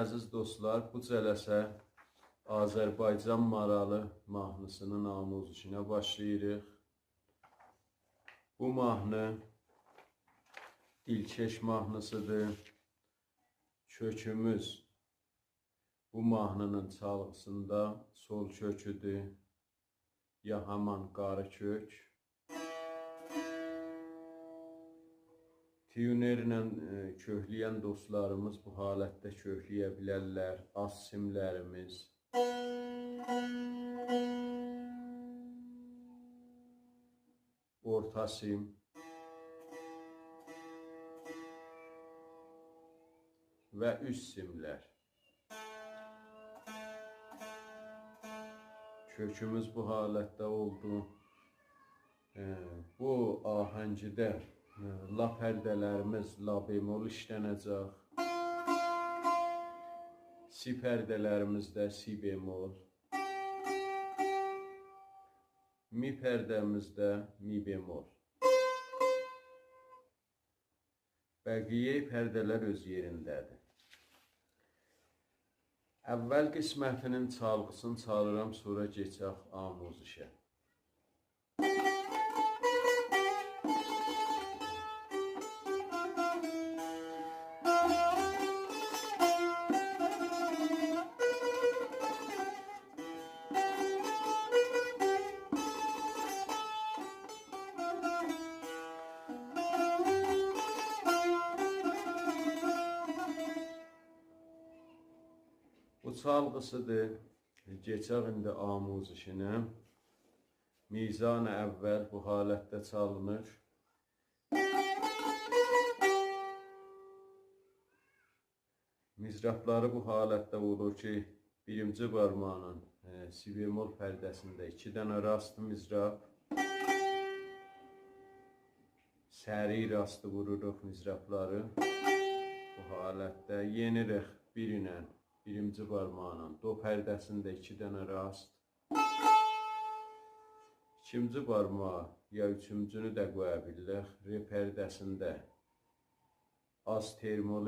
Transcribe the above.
əziz dostlar, bu cələsə Azərbaycan maralı mahnısının amuzişinə başlayırıq. Bu mahnı dilkeş mahnısıdır. Kökümüz bu mahnının çalğısında sol köküdür, ya haman qarı kök. Tiyunerlə kökləyən dostlarımız bu halətdə kökləyə bilərlər. Az simlərimiz. Orta sim. Və üst simlər. Kökümüz bu halətdə oldu. Bu ahəngidə la pərdələrimiz la bemol işlənəcək. Si pərdələrimizdə si bemol. Mi pərdəmizdə mi bemol. Bəqiyyə pərdələr öz yerindədir. Əvvəl qismətinin çalğısını çalıram, sonra keçək amuzişə. Bu çalğısıdır. Keçək indi amuzişinə. Mizan əvvəl bu halətdə çalınır. Mizrapları bu halətdə olur ki, birinci barmağın si bemol pərdəsində 2 dənə rast mizrap. Səri rastı vururuq mizrapları. Bu halətdə yenirik birinə. Birinci barmağın do pərdəsində 2 dənə rast. İkinci barmağı ya üçüncünü də qoya bilirik. Re pərdəsində az termol